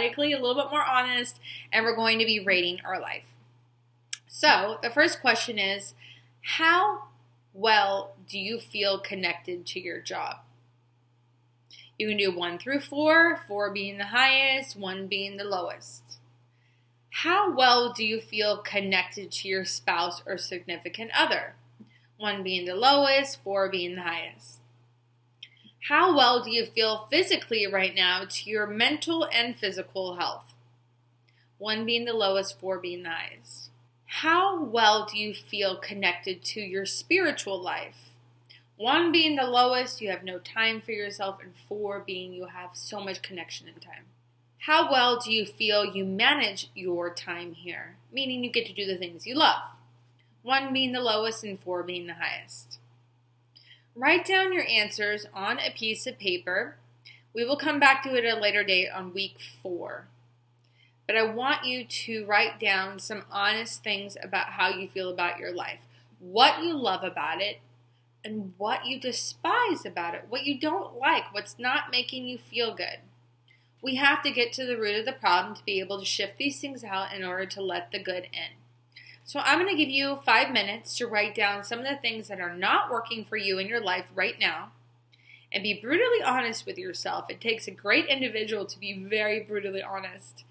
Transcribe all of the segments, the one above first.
periodically, a little bit more honest, and we're going to be rating our life. So the first question is, how well do you feel connected to your job? You can do 1 through 4, 4 being the highest, 1 being the lowest. How well do you feel connected to your spouse or significant other? 1 being the lowest, 4 being the highest. How well do you feel physically right now to your mental and physical health? 1 being the lowest, 4 being the highest. How well do you feel connected to your spiritual life? 1 being the lowest, you have no time for yourself, and 4 being you have so much connection and time. How well do you feel you manage your time here? Meaning you get to do the things you love. 1 being the lowest and 4 being the highest. Write down your answers on a piece of paper. We will come back to it at a later date on week 4. But I want you to write down some honest things about how you feel about your life. What you love about it and what you despise about it. What you don't like. What's not making you feel good. We have to get to the root of the problem to be able to shift these things out in order to let the good in. So I'm going to give you 5 minutes to write down some of the things that are not working for you in your life right now and be brutally honest with yourself. It takes a great individual to be very brutally honest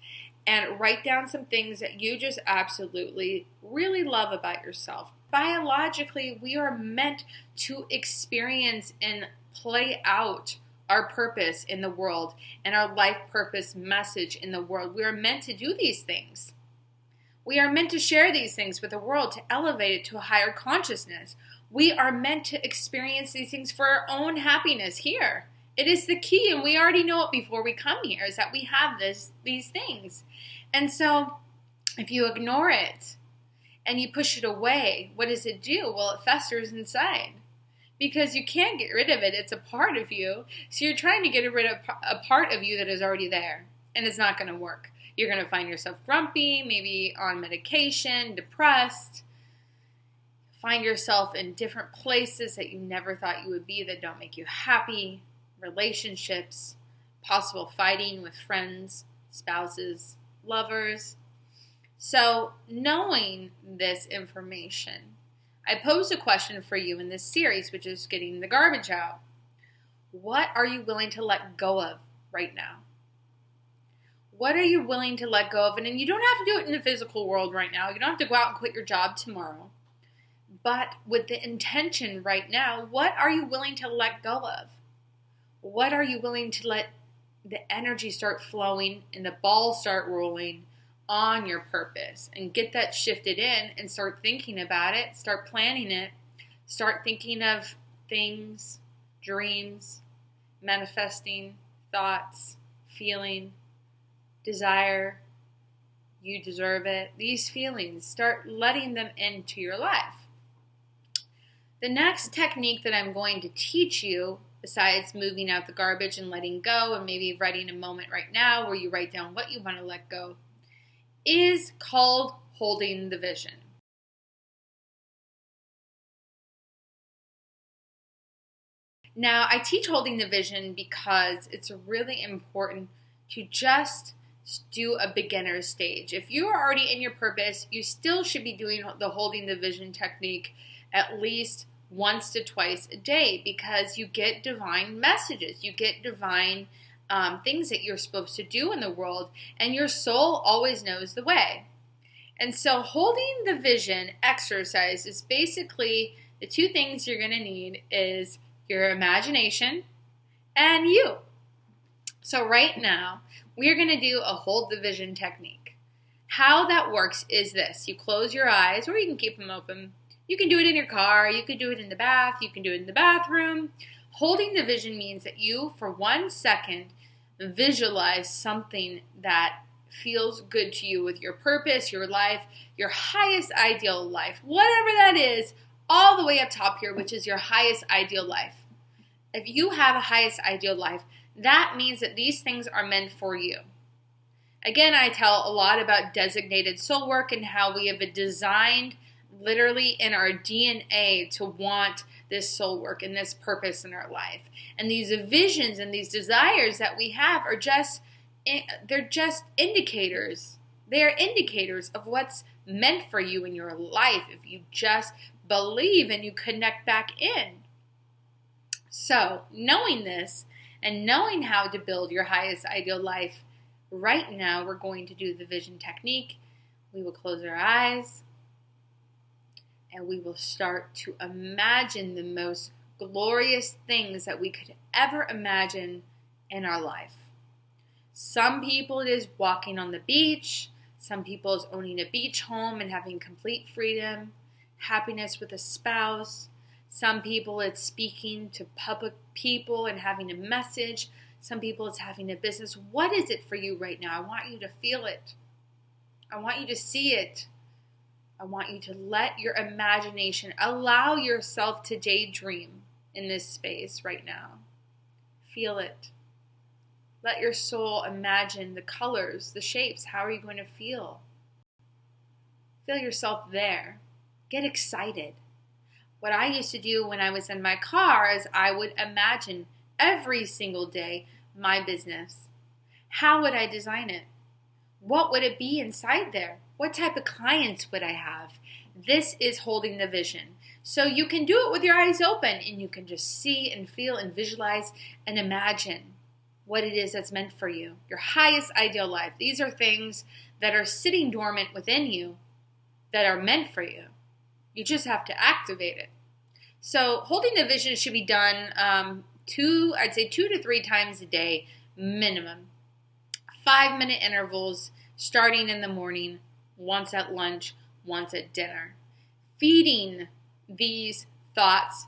and write down some things that you just absolutely really love about yourself. Biologically, we are meant to experience and play out our purpose in the world and our life purpose message in the world. We are meant to do these things. We are meant to share these things with the world, to elevate it to a higher consciousness. We are meant to experience these things for our own happiness here. It is the key, and we already know it before we come here, is that we have these things. And so if you ignore it and you push it away, what does it do? Well, it festers inside because you can't get rid of it. It's a part of you. So you're trying to get rid of a part of you that is already there, and it's not going to work. You're going to find yourself grumpy, maybe on medication, depressed. Find yourself in different places that you never thought you would be that don't make you happy. Relationships, possible fighting with friends, spouses, lovers. So knowing this information, I posed a question for you in this series, which is getting the garbage out. What are you willing to let go of right now? What are you willing to let go of? And you don't have to do it in the physical world right now. You don't have to go out and quit your job tomorrow. But with the intention right now, what are you willing to let go of? What are you willing to let the energy start flowing and the ball start rolling on your purpose? And get that shifted in and start thinking about it. Start planning it. Start thinking of things, dreams, manifesting, thoughts, feeling, desire, you deserve it. These feelings, start letting them into your life. The next technique that I'm going to teach you, besides moving out the garbage and letting go, and maybe writing a moment right now where you write down what you want to let go, is called holding the vision. Now, I teach holding the vision because it's really important to just do a beginner stage. If you are already in your purpose, you still should be doing the holding the vision technique at least once to twice a day because you get divine messages. You get divine things that you're supposed to do in the world, and your soul always knows the way. And so holding the vision exercise is basically the 2 things you're going to need is your imagination and you. So right now, we're going to do a hold the vision technique. How that works is this. You close your eyes, or you can keep them open. You can do it in your car. You can do it in the bath. You can do it in the bathroom. Holding the vision means that you, for 1 second, visualize something that feels good to you with your purpose, your life, your highest ideal life, whatever that is, all the way up top here, which is your highest ideal life. If you have a highest ideal life, that means that these things are meant for you. Again, I tell a lot about designated soul work and how we have it designed literally in our DNA to want this soul work and this purpose in our life. And these visions and these desires that we have are just they're just indicators. They are indicators of what's meant for you in your life if you just believe and you connect back in. So, knowing this and knowing how to build your highest ideal life, right now we're going to do the vision technique. We will close our eyes and we will start to imagine the most glorious things that we could ever imagine in our life. Some people it is walking on the beach. Some people it's owning a beach home and having complete freedom, happiness with a spouse. Some people it's speaking to public people and having a message. Some people it's having a business. What is it for you right now? I want you to feel it. I want you to see it. I want you to let your imagination, allow yourself to daydream in this space right now. Feel it. Let your soul imagine the colors, the shapes. How are you going to feel? Feel yourself there. Get excited. What I used to do when I was in my car is I would imagine every single day my business. How would I design it? What would it be inside there? What type of clients would I have? This is holding the vision. So you can do it with your eyes open and you can just see and feel and visualize and imagine what it is that's meant for you. Your highest ideal life. These are things that are sitting dormant within you that are meant for you. You just have to activate it. So holding the vision should be done 2 to 3 times a day minimum. 5-minute intervals starting in the morning, once at lunch, once at dinner. Feeding these thoughts,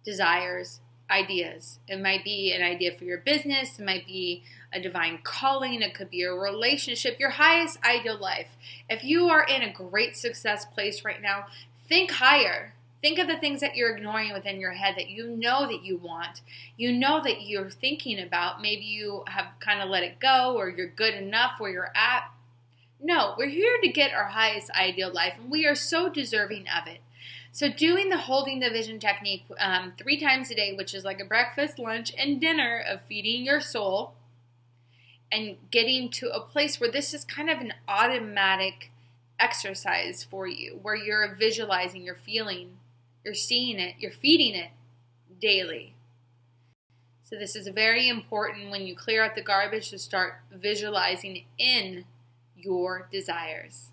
desires, ideas. It might be an idea for your business. It might be a divine calling. It could be a relationship, your highest ideal life. If you are in a great success place right now, think higher. Think of the things that you're ignoring within your head that you know that you want. You know that you're thinking about. Maybe you have kind of let it go or you're good enough where you're at. No, we're here to get our highest ideal life and we are so deserving of it. So doing the holding the vision technique 3 times a day, which is like a breakfast, lunch, and dinner of feeding your soul and getting to a place where this is kind of an automatic exercise for you, where you're visualizing, you're feeling, you're seeing it, you're feeding it daily. So this is very important when you clear out the garbage to start visualizing in your desires.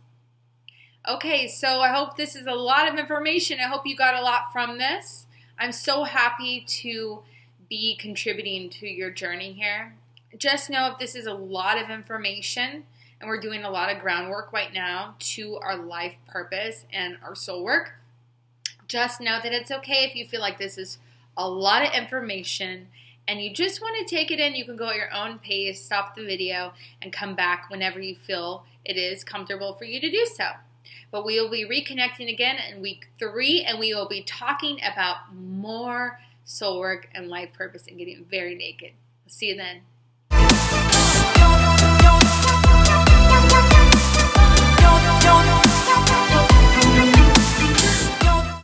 Okay, so I hope this is a lot of information. I hope you got a lot from this. I'm so happy to be contributing to your journey here. Just know if this is a lot of information and we're doing a lot of groundwork right now to our life purpose and our soul work, just know that it's okay if you feel like this is a lot of information and you just want to take it in. You can go at your own pace, stop the video, and come back whenever you feel it is comfortable for you to do so. But we will be reconnecting again in week 3, and we will be talking about more soul work and life purpose and getting very naked. See you then.